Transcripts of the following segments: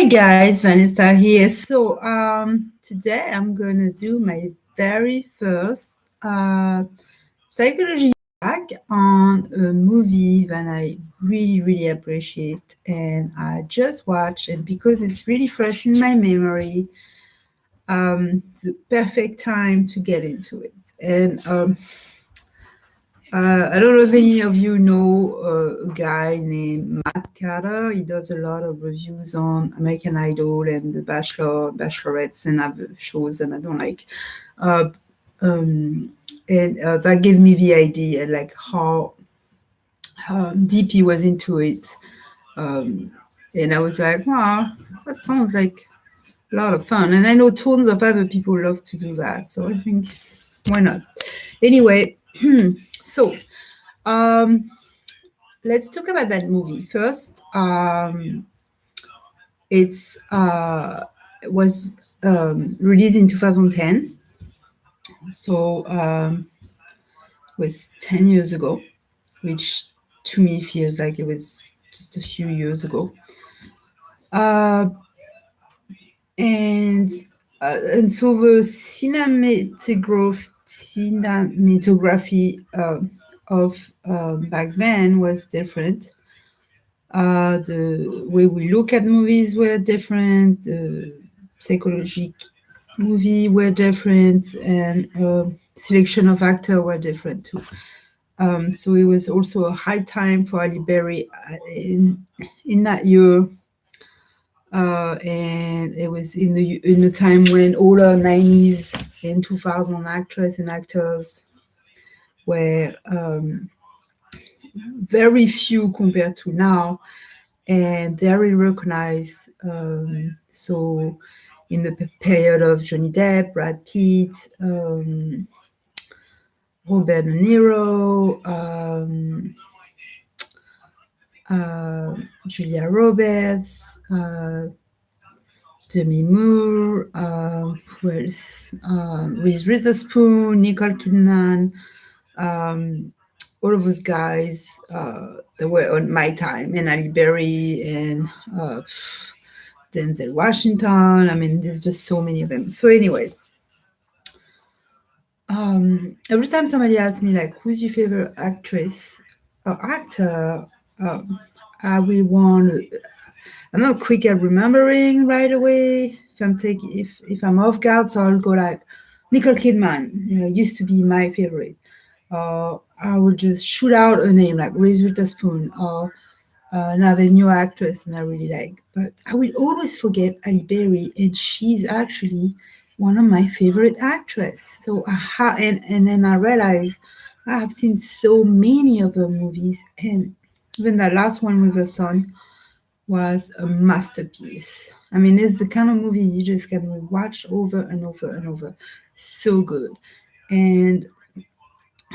guys, Vanessa here. Today I'm gonna do my very first psychology hack on a movie that I really appreciate, and I just watched it because it's really fresh in my memory. The perfect time to get into it, and I don't know if any of you know a guy named Matt Carter. He does a lot of reviews on American Idol and The Bachelor, Bachelorettes, and other shows, and I don't like. Uh, and that gave me the idea, like how deep he was into it. And I was like, wow, that sounds like a lot of fun. And I know tons of other people love to do that, so I think why not? Anyway, so. Let's talk about that movie first. It was released in 2010, so it was 10 years ago, which to me feels like it was just a few years ago. Uh, and and so the cinematography of back then was different. The way we look at movies were different. The psychological movie were different, and selection of actor were different too. So it was also a high time for Ali Berry in that year. And it was in the time when older 90s and 2000 actresses and actors were very few compared to now, and very recognized. So in the period of Johnny Depp, Brad Pitt, Robert De Niro, Julia Roberts, Demi Moore, who else? Reese Witherspoon, Nicole Kidman, all of those guys that were on my time, and Ali Berry and Denzel Washington. I mean, there's just so many of them. So anyway, every time somebody asks me like, "Who's your favorite actress or actor?" I will want. I'm not quick at remembering right away. If I'm off guard, so I'll go like Nicole Kidman. Used to be my favorite. I will just shoot out a name like Reese Witherspoon, or now there's a new actress and I really like. But I will always forget Ali Berry, and she's actually one of my favorite actresses. So and then I realized I have seen so many of her movies, and even that last one with her son was a masterpiece. I mean, it's the kind of movie you just can watch over and over and over. So good. And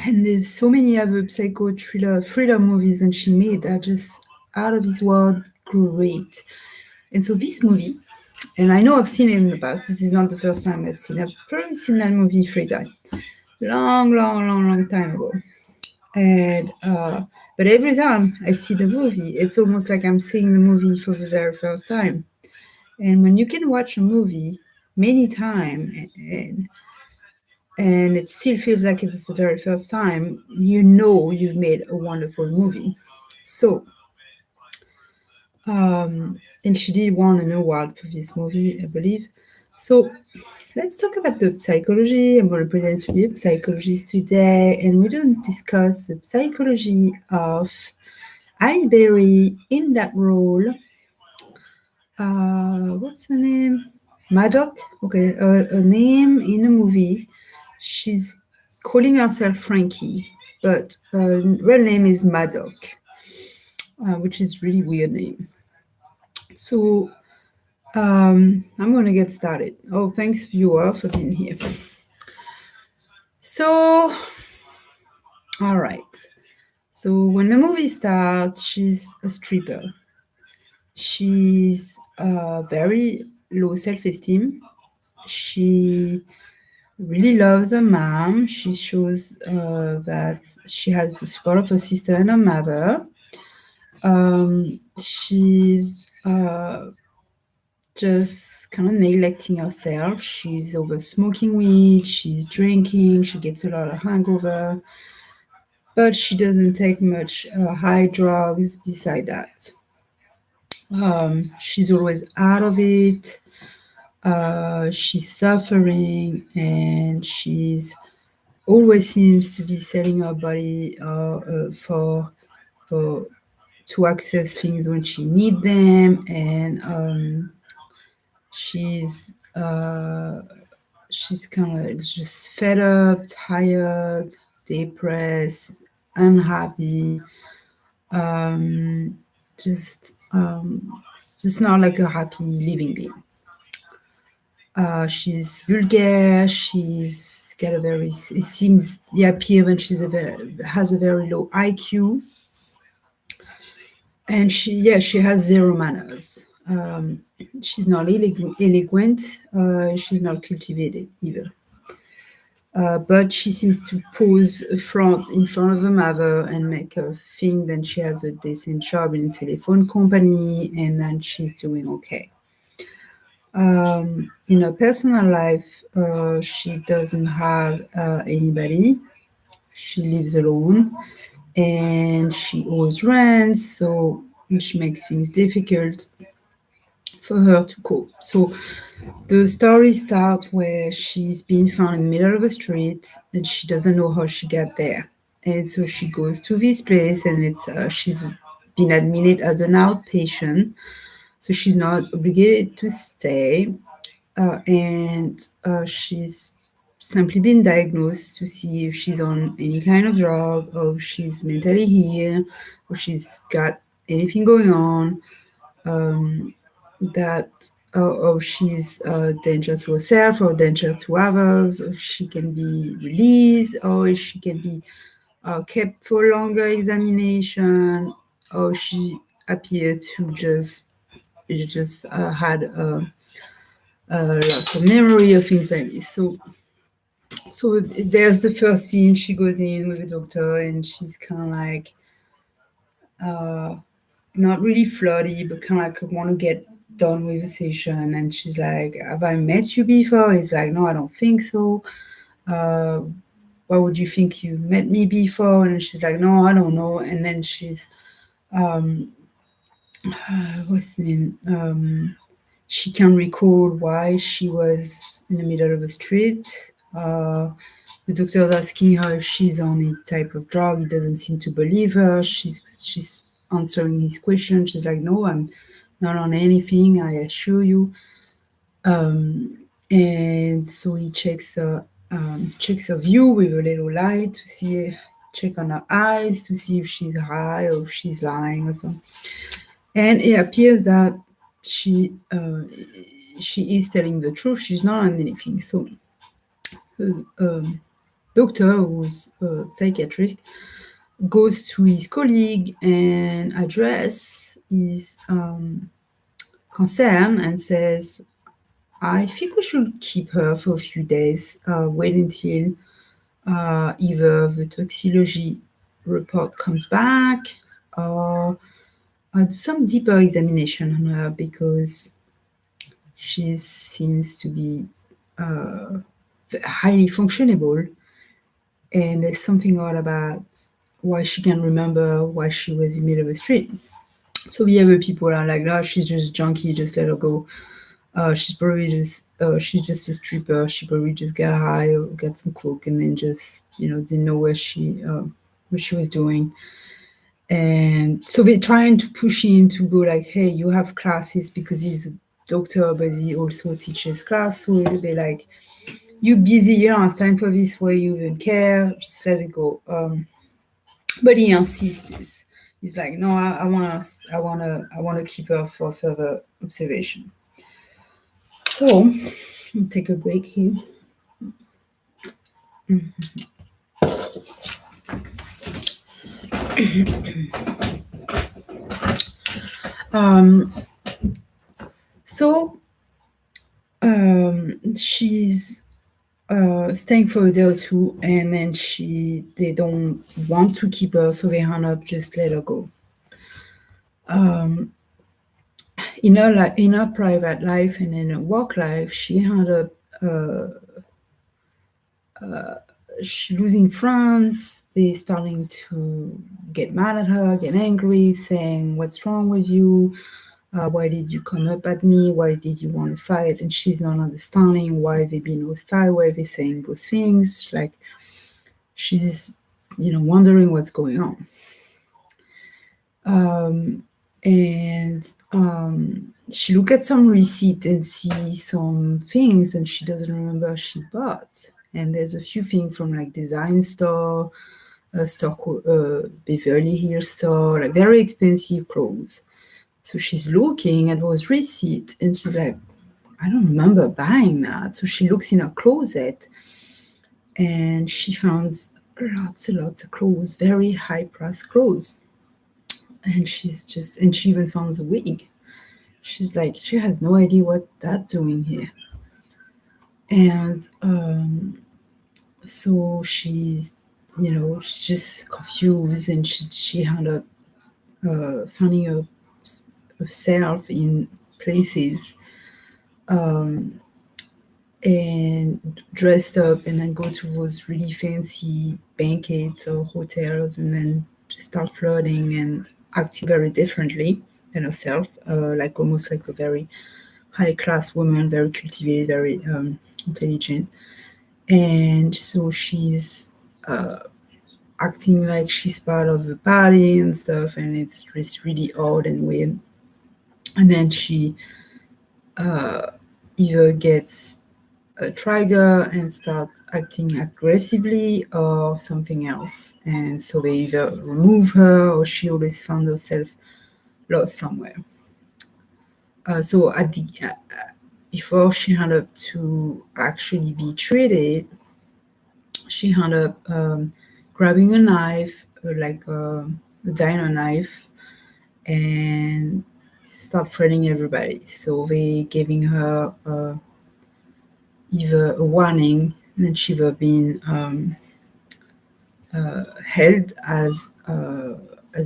there's so many other psycho thriller movies that she made that are just out of this world great. And so this movie, and I know I've seen it in the past. This is not the first time I've seen it. I've probably seen that movie 3 times. Long time ago. And but every time I see the movie, it's almost like I'm seeing the movie for the very first time. And when you can watch a movie many times and it still feels like it's the very first time, you know you've made a wonderful movie. So, and she did won an award for this movie, I believe. So, let's talk about the psychology. I'm going to present to you a psychologist today, and we're going to discuss the psychology of Ali Berry in that role. What's her name? Maddox. Okay, a name in a movie. She's calling herself Frankie, but her real name is Maddox, which is really weird name. So I'm going to get started. Oh, thanks viewer for being here. So, all right. So when the movie starts, she's a stripper. She's very low self-esteem. She really loves her mom. She shows that she has the support of her sister and her mother. She's just kind of neglecting herself. She's over smoking weed, she's drinking, she gets a lot of hangover, but she doesn't take much high drugs beside that. She's always out of it. She's suffering, and she's always seems to be selling her body for to access things when she need them, and she's she's kind of just fed up, tired, depressed, unhappy, um, just not like a happy living being. She's vulgar. She's got a very. It seems the appear when she's a very has a very low IQ, and she has zero manners. She's not eloquent. She's not cultivated either. But she seems to pose a front in front of her mother and make her think that she has a decent job in a telephone company and that she's doing okay. In her personal life, she doesn't have anybody. She lives alone and she owes rent, so which makes things difficult for her to cope. So the story starts where she's been found in the middle of a street and she doesn't know how she got there. And so she goes to this place and she's been admitted as an outpatient, so she's not obligated to stay. And she's simply been diagnosed to see if she's on any kind of drug or if she's mentally ill or she's got anything going on, um, that or she's a danger to herself or danger to others, or she can be released, or she can be kept for longer examination, or she appears to just had lots of memory or things like this. So there's the first scene. She goes in with the doctor and she's kind of like uh, not really flirty, but kind of like want to get done with the session. And she's like, "Have I met you before?" He's like, "No, I don't think so. Uh, why would you think you met me before?" And she's like, "No, I don't know." And then she's um, what's the name? She can recall why she was in the middle of a street. The doctor's asking her if she's on a type of drug. He doesn't seem to believe her. She's answering his question. She's like, "No, I'm not on anything. I assure you." And so he checks her view with a little light to see, check on her eyes to see if she's high or if she's lying or something. And it appears that she uh, she is telling the truth. She's not on anything. So the doctor, who's a psychiatrist, goes to his colleague and address his concern and says, "I think we should keep her for a few days, wait until either the toxicology report comes back or do some deeper examination on her because she seems to be uh, highly functionable, and there's something odd about why she can remember why she was in the middle of the street." So the other people are like, "No, she's just junkie, just let her go. She's just a stripper. She probably just got high or got some coke and then just didn't know what she was doing." And so they're trying to push him to go like, "Hey, you have classes," because he's a doctor, but he also teaches class. So they're like, "You busy? You don't have time for this. Why you even care? Just let it go." But he insists. He's like, "No, I wanna keep her for further observation." So I'll take a break here. Um, so she's staying for a day or two, and then they don't want to keep her, so they hang up, just let her go. Um, in her private life and in her work life, she had uh, she losing friends. They starting to get mad at her, get angry, saying, "What's wrong with you? Why did you come up at me? Why did you want to fight?" And she's not understanding why they been hostile, why they saying those things. Like she's, wondering what's going on. Um, and she look at some receipt and see some things, and she doesn't remember she bought. And there's a few things from like design store, a store called Beverly Hills store, like very expensive clothes. So she's looking at those receipts and she's like, I don't remember buying that. So she looks in her closet and she finds lots and lots of clothes, very high price clothes. And she even found a wig. She's like, she has no idea what that doing here. And so she's just confused, and she had up finding herself in places and dressed up and then go to those really fancy banquets or hotels and then just start flirting and acting very differently than herself, like almost like a very high class woman, very cultivated, very intelligent. And so she's acting like she's part of the party and stuff, and it's just really odd and weird. And then she either gets a trigger and start acting aggressively or something else. And so they either remove her or she always found herself lost somewhere. So before she had up to actually be treated, she had up grabbing a knife, like a diner knife, and start threatening everybody. So they giving her either a warning, and then she were being held as a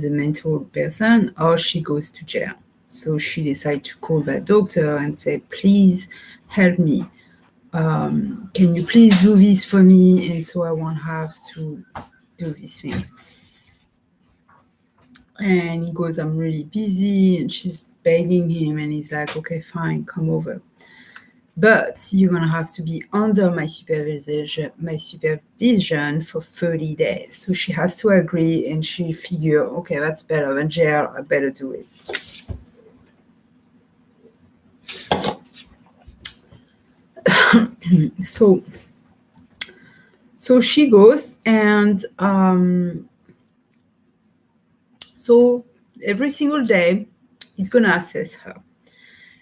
mental person, or she goes to jail. So she decided to call that doctor and say, "Please help me. Can you please do this for me?" And so I won't have to do this thing. And he goes, "I'm really busy," and she's begging him, and he's like, "Okay, fine, come over. But you're gonna have to be under my supervision for 30 days." So she has to agree, and she figure, okay, that's better than jail. I better do it. So, so she goes, and so every single day, he's gonna assess her,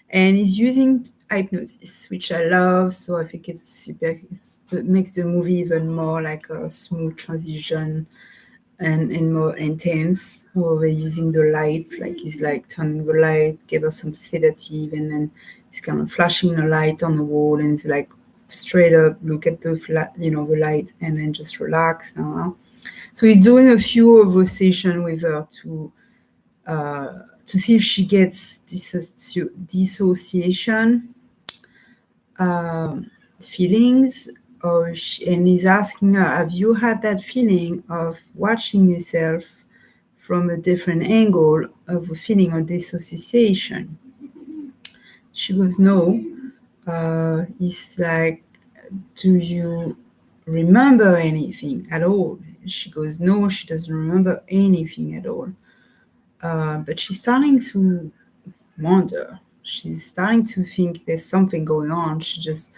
and he's using hypnosis, which I love. So I think it's super. It makes the movie even more like a smooth transition and more intense. Or they're using the light, like he's like turning the light, give her some sedative, and then he's kind of flashing the light on the wall, and it's like straight up look at the light, and then just relax. So he's doing a few of those sessions with her to see if she gets dissociation feelings, and he's asking her, "Have you had that feeling of watching yourself from a different angle of a feeling of dissociation?" She goes, "No." He's like, "Do you remember anything at all?" She goes, "No," she doesn't remember anything at all. But she's starting to wonder. She's starting to think there's something going on. She's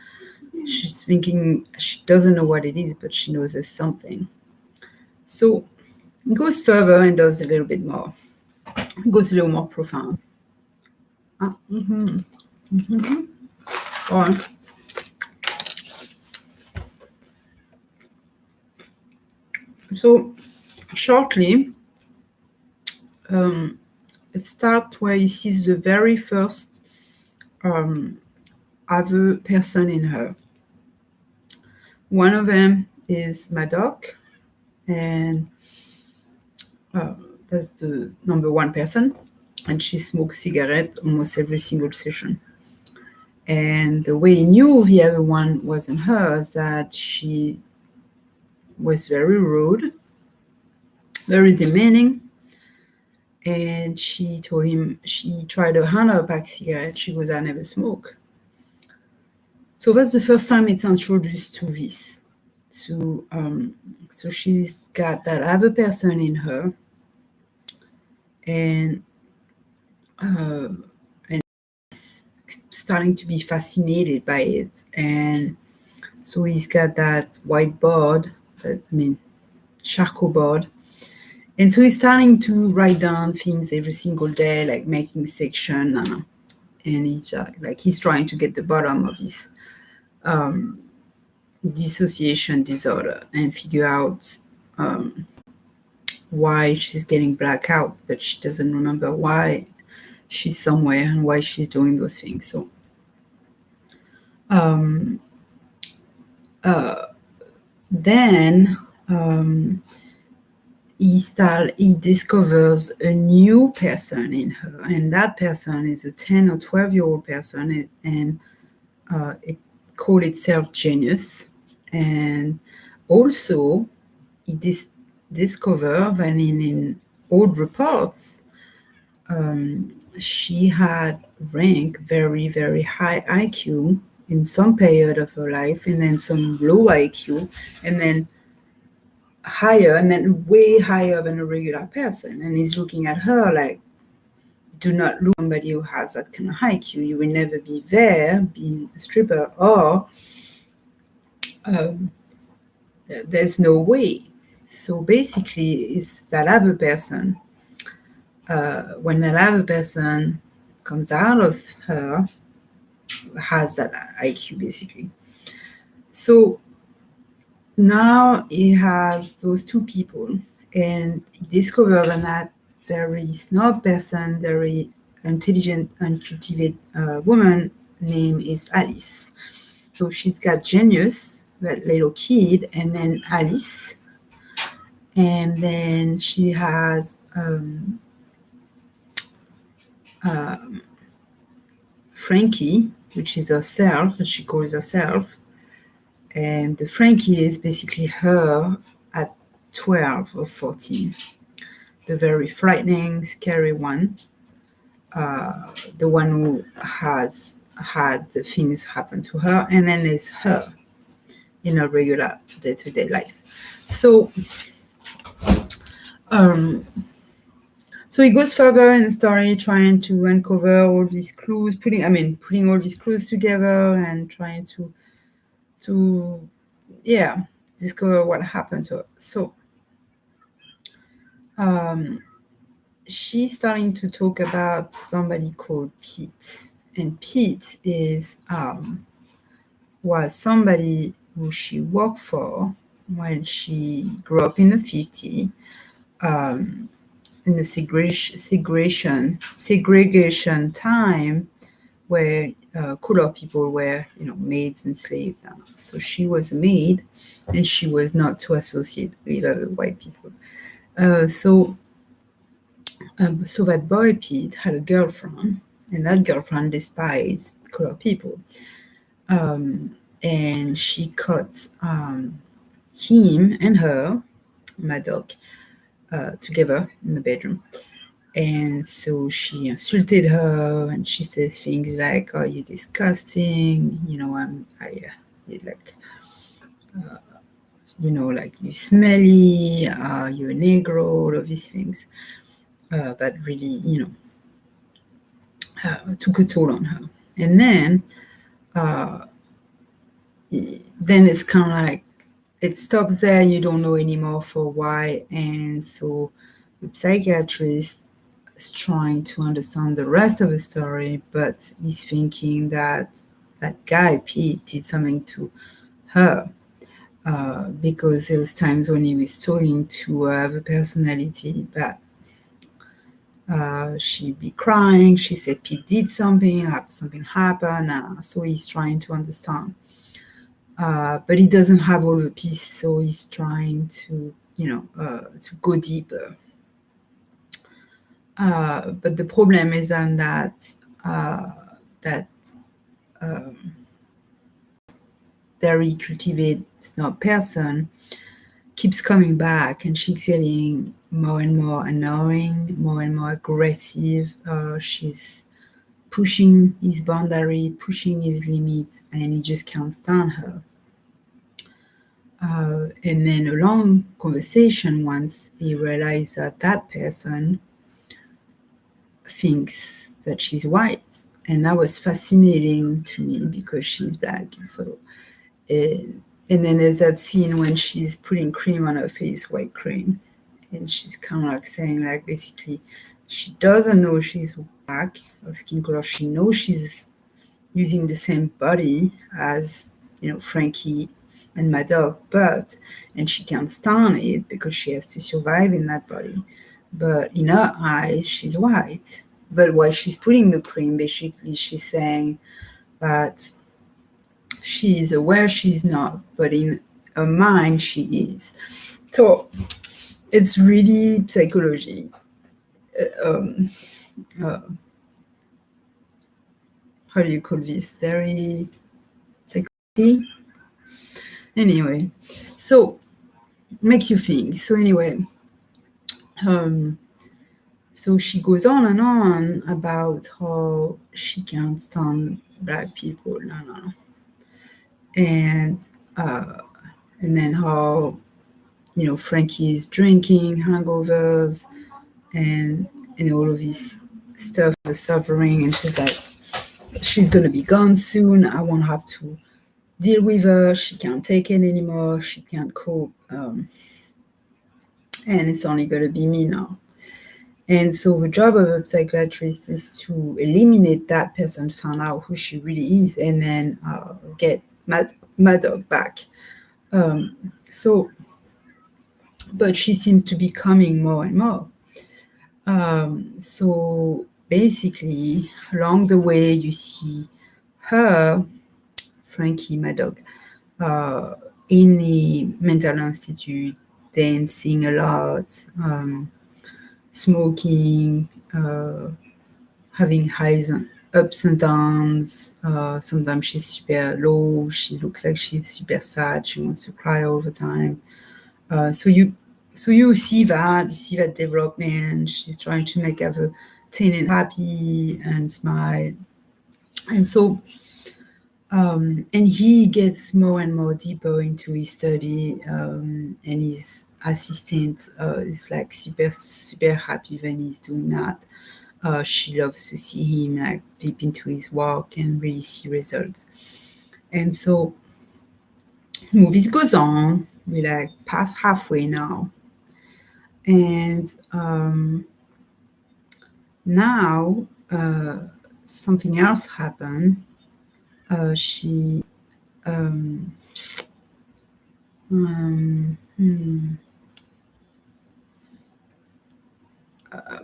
thinking she doesn't know what it is, but she knows there's something. So it goes further and does a little bit more. It goes a little more profound. Or, so shortly, it starts where he sees the very first other person in her. One of them is Madoc, and that's the number one person. and she smoked cigarettes almost every single session. And the way he knew the other one wasn't her is that she was very rude, very demanding, and she told him, she tried to hand her a pack of cigarettes. She goes, "I never smoke." So that's the first time it's introduced to this. So she's got that other person in her, and starting to be fascinated by it. And so he's got that whiteboard, charcoal board. And so he's starting to write down things every single day, like making section, and he's trying to get the bottom of his dissociation disorder and figure out why she's getting blackout, but she doesn't remember why she's somewhere and why she's doing those things. So then he discovers a new person in her, and that person is a 10 or 12-year-old person, and it called itself genius. And also he discovered that in old reports, she had ranked very, very high IQ in some period of her life, and then some low IQ, and then higher, and then way higher than a regular person. And he's looking at her like, do not look at somebody who has that kind of IQ. You will never be there, being a stripper, or there's no way. So basically, it's that other person. When that other person comes out of her, has that IQ basically. So now he has those two people, and he discovers that very smart person, very intelligent and cultivated woman name is Alice. So she's got genius, that little kid, and then Alice, and then she has Frankie, which is herself, she calls herself. And the Frankie is basically her at 12 or 14, the very frightening, scary one, the one who has had the things happen to her, and then there's her in her regular day-to-day life. So he goes further in the story, trying to uncover all these clues, putting all these clues together and trying to discover what happened to her. So she's starting to talk about somebody called Pete, and Pete was somebody who she worked for when she grew up in the 50s, in the segregation time, where colored people were, maids and slaves. So she was a maid, and she was not to associate with white people. So that boy Pete had a girlfriend, and that girlfriend despised colored people. And she caught him and her, my dog, together in the bedroom. And so she insulted her, and she said things like, "Oh, you're disgusting. Like you're smelly. You're a Negro." All of these things that really, took a toll on her. And then it's kind of like it stops there. You don't know anymore for why. And so the psychiatrist is trying to understand the rest of the story, but he's thinking that that guy Pete did something to her, because there was times when he was talking to the personality, but she'd be crying. She said Pete did something happened. So he's trying to understand, but he doesn't have all the pieces. So he's trying to to go deeper. But the problem is then that that very cultivated snob person keeps coming back, and she's getting more and more annoying, more and more aggressive. She's pushing his boundary, pushing his limits, and he just can't stand her. And then a long conversation once he realized that that person thinks that she's white. And that was fascinating to me because she's black. So, and then there's that scene when she's putting cream on her face, white cream. And she's kind of like saying, like, basically, she doesn't know she's black or skin color. She knows she's using the same body as, Frankie and my dog, and she can't stand it because she has to survive in that body. But in her eyes, she's white. But while she's putting the cream, basically, she's saying that she is aware she's not, but in her mind, she is. So it's really psychology. Um, uh, how do you call this? Very psychology? Anyway, so makes you think. So anyway, so she goes on and on about how she can't stand black people, and then how Frankie is drinking, hangovers, and all of this stuff, the suffering, and she's like, she's gonna be gone soon. I won't have to deal with her. She can't take it anymore. She can't cope, and it's only gonna be me now. And so the job of a psychiatrist is to eliminate that person, find out who she really is, and then get Mad Dog back. So, but she seems to be coming more and more. So basically, along the way, you see her, Frankie, my dog, in the mental institute, dancing a lot, smoking, having highs and ups and downs. Sometimes she's super low. She looks like she's super sad. She wants to cry all the time. So you see that development. She's trying to make other tenant happy and smile, and so and he gets more and more deeper into his study, and his assistant is like super happy when he's doing that. She loves to see him like deep into his work and really see results. And so movies goes on. We like past halfway now, and now something else happened. She I'm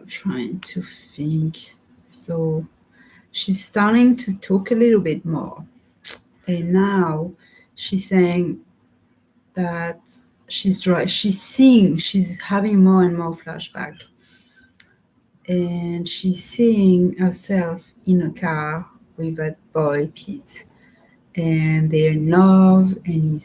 trying to think. So she's starting to talk a little bit more, and now she's saying that she's dry. She's seeing. She's having more and more flashback, and she's seeing herself in a car with that boy Pete, and they're in love, and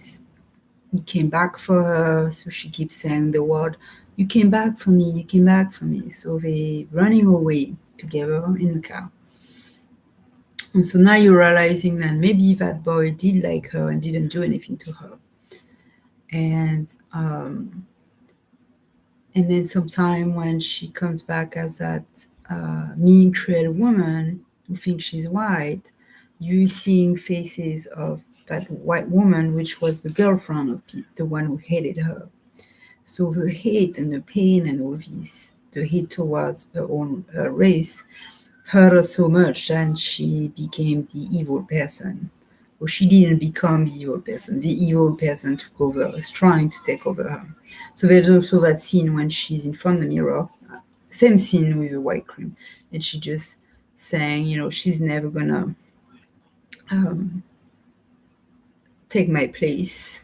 he came back for her. So she keeps saying the word, "You came back for me, you came back for me." So they're running away together in the car. And so now you're realizing that maybe that boy did like her and didn't do anything to her. And then sometime when she comes back as that mean, cruel woman who thinks she's white, you seeing faces of that white woman, which was the girlfriend of Pete, the one who hated her. So the hate and the pain and all this, the hate towards her own race, hurt her so much, and she became the evil person. Or she didn't become the evil person. The evil person took over, was trying to take over her. So there's also that scene when she's in front of the mirror, same scene with the white cream, and she just saying, she's never gonna take my place.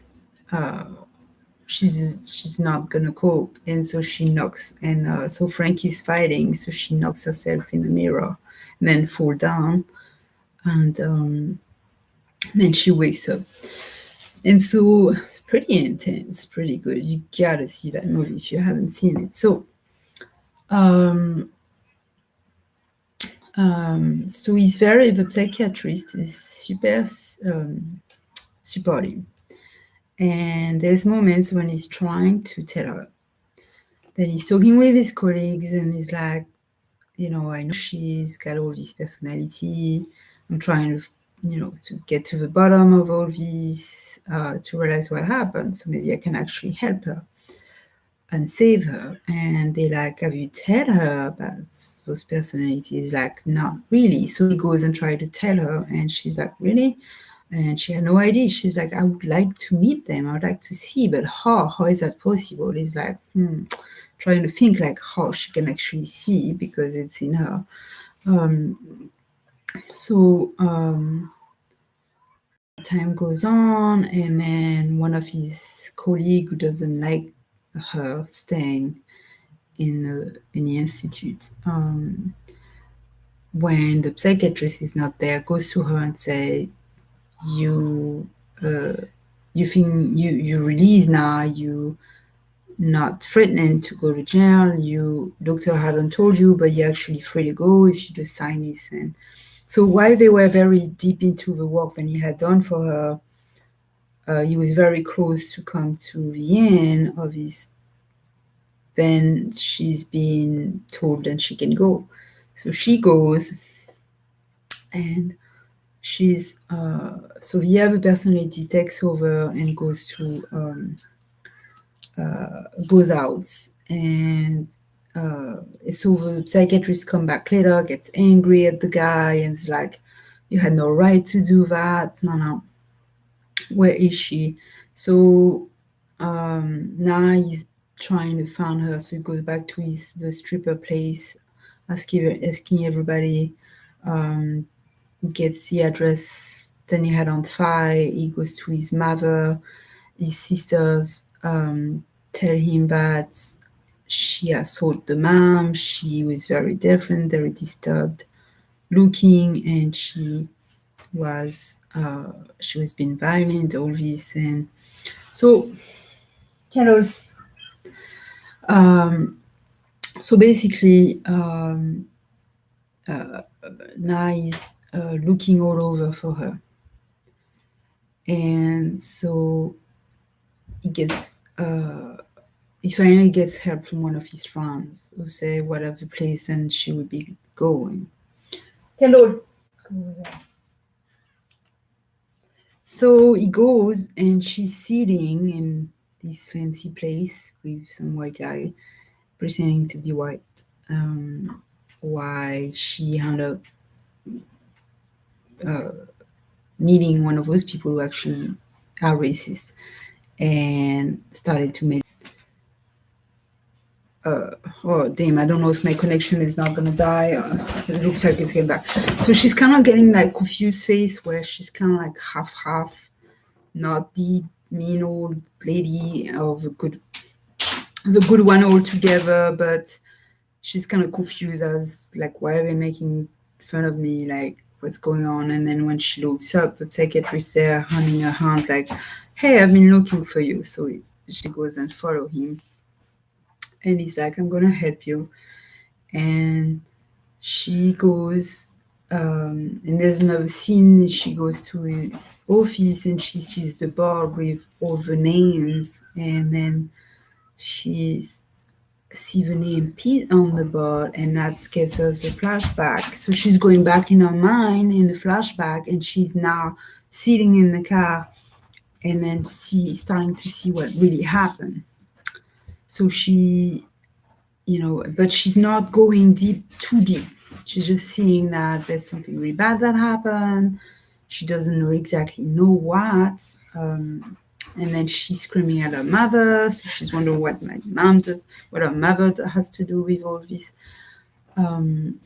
she's not gonna cope, and so she knocks, and so Frankie's fighting, so she knocks herself in the mirror, and then fall down, and then she wakes up. And so it's pretty intense, pretty good. You gotta see that movie if you haven't seen it. Um, so the psychiatrist is super supportive. And there's moments when he's trying to tell her that he's talking with his colleagues and he's like, I know she's got all this personality. I'm trying to get to the bottom of all this, to realize what happened. So maybe I can actually help her and save her. And they like, have you tell her about those personalities? Like, not really. So he goes and tries to tell her, and she's like, really? And she had no idea. She's like, I would like to meet them. I would like to see, but how is that possible? He's like, trying to think like how she can actually see because it's in her. So time goes on, and then one of his colleagues who doesn't like her staying in the institute, when the psychiatrist is not there, goes to her and say, you think you release now, you not threatening to go to jail, you doctor haven't told you, but you're actually free to go if you just sign this. And so while they were very deep into the work that he had done for her, he was very close to come to the end of his. Then she's been told that she can go, so she goes, and she's so the other personality takes over and goes to goes out, and so the psychiatrist come back later, gets angry at the guy, and is like, you had no right to do that. No, where is she? So now he's trying to find her, so he goes back to the stripper place, asking everybody. He gets the address then he had on file. He goes to his mother. His sisters tell him that she assaulted the mom. She was very different, very disturbed looking, and she was being violent, all this. And so so basically now he's looking all over for her, and so he finally gets help from one of his friends who say whatever place then she would be going. Hello. So he goes, and she's sitting in this fancy place with some white guy pretending to be white, while she ended up meeting one of those people who actually are racist and started to make oh damn, I don't know if my connection is not gonna die. It looks like it's getting back. So she's kind of getting like confused face where she's kind of like half, not the mean old lady of the good one altogether, but she's kind of confused as like, why are they making fun of me, like what's going on? And then when she looks up, the psychiatrist there holding her hand like, hey, I've been looking for you. So she goes and follow him, and he's like, I'm gonna help you. And she goes, and there's another scene. She goes to his office and she sees the board with all the names, and then she sees the name Pete on the board, and that gives us a flashback. So she's going back in her mind in the flashback, and she's now sitting in the car, and then starting to see what really happened. So she, but she's not going too deep. She's just seeing that there's something really bad that happened. She doesn't know exactly what. And then she's screaming at her mother. So she's wondering what my mom does, what her mother has to do with all this. And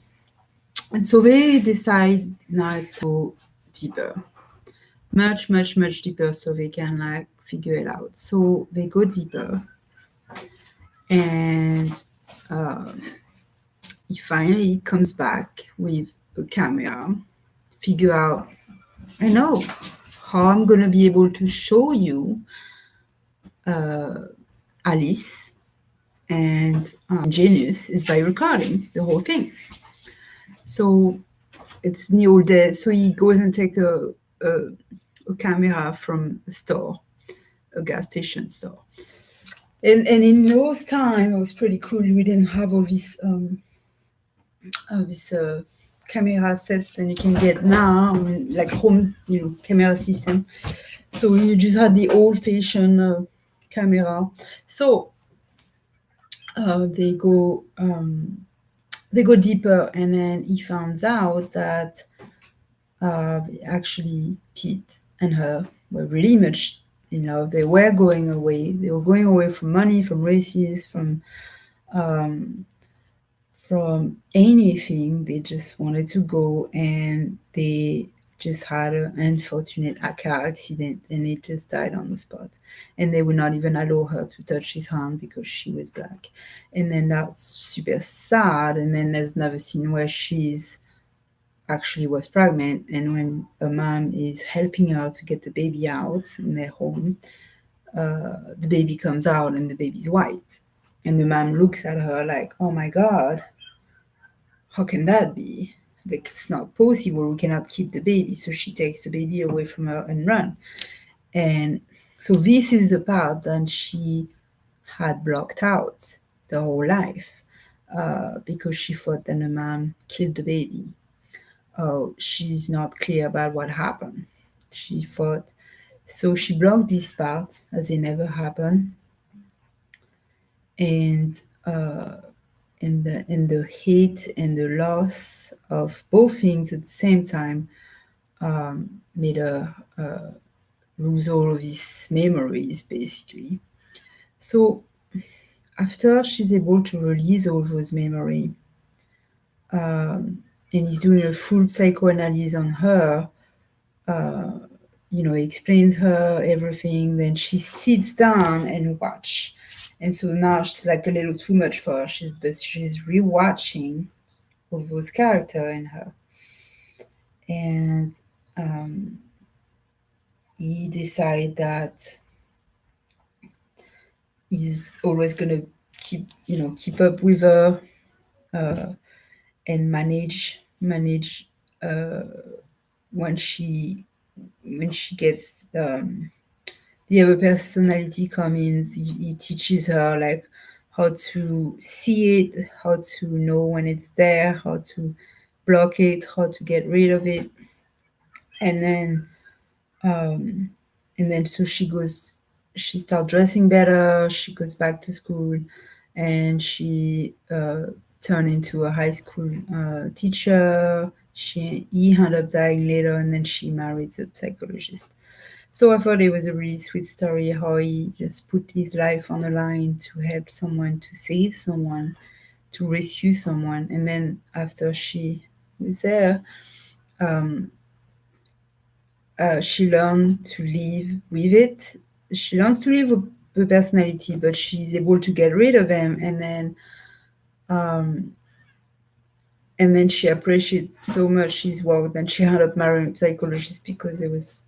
so they decide now to go deeper, much, much, much deeper, so they can like figure it out. So they go deeper, and he finally comes back with a camera, figure out, I know how I'm going to be able to show you Alice and Genius is by recording the whole thing. So it's the old days. So he goes and takes a camera from a store, a gas station store. And in those time, it was pretty cool. We didn't have all this camera set that you can get now, like home, camera system. So you just had the old-fashioned camera. So they go deeper, and then he finds out that actually Pete and her were really much in love. They were going away. They were going away from money, from races, from anything. They just wanted to go, and they just had an unfortunate car accident, and they just died on the spot. And they would not even allow her to touch his hand because she was black. And then that's super sad. And then there's another scene where she's actually was pregnant, and when a mom is helping her to get the baby out in their home, the baby comes out and the baby's white. And the mom looks at her like, oh my God, how can that be? Like, it's not possible. We cannot keep the baby. So she takes the baby away from her and run. And so this is the part that she had blocked out the whole life because she thought that the mom killed the baby. Oh, she's not clear about what happened. She thought, so she blocked this part as it never happened. And the hate and the loss of both things at the same time made her lose all of these memories, basically. So after she's able to release all those memories, and he's doing a full psychoanalysis on her, explains her everything, then she sits down and watch. And so now it's like a little too much for her. She's rewatching all those characters in her. And he decide that he's always gonna keep up with her and manage when she gets the other personality comes. He teaches her like how to see it, how to know when it's there, how to block it, how to get rid of it. And then so she starts dressing better, she goes back to school, and she turned into a high school teacher. He ended up dying later, and then she married a psychologist. So I thought it was a really sweet story how he just put his life on the line to help someone, to save someone, to rescue someone. And then after she was there, she learned to live with it. She learns to live with the personality, but she's able to get rid of him. And then she appreciates so much his work that she ended up marrying a psychologist because it was,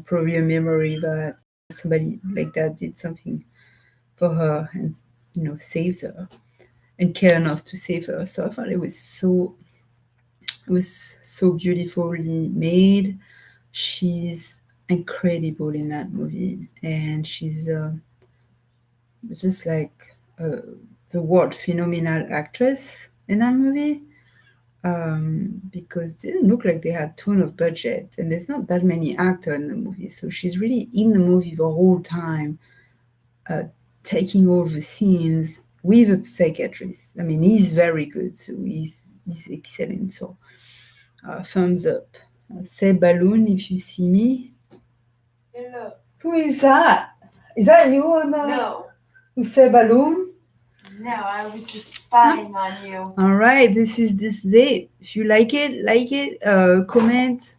probably a memory that somebody like that did something for her and, saved her and care enough to save her. So I thought it was so beautifully made. She's incredible in that movie, and she's just like the word phenomenal actress in that movie. Because it didn't look like they had ton of budget, and there's not that many actors in the movie, so she's really in the movie the whole time, taking all the scenes with a psychiatrist. I mean, he's very good, so he's excellent. So thumbs up. Say balloon if you see me. Hello. Who is that? Is that you on the? No. Who say balloon? No, I was just spying on you. All right, this is this date. If you like it, comment.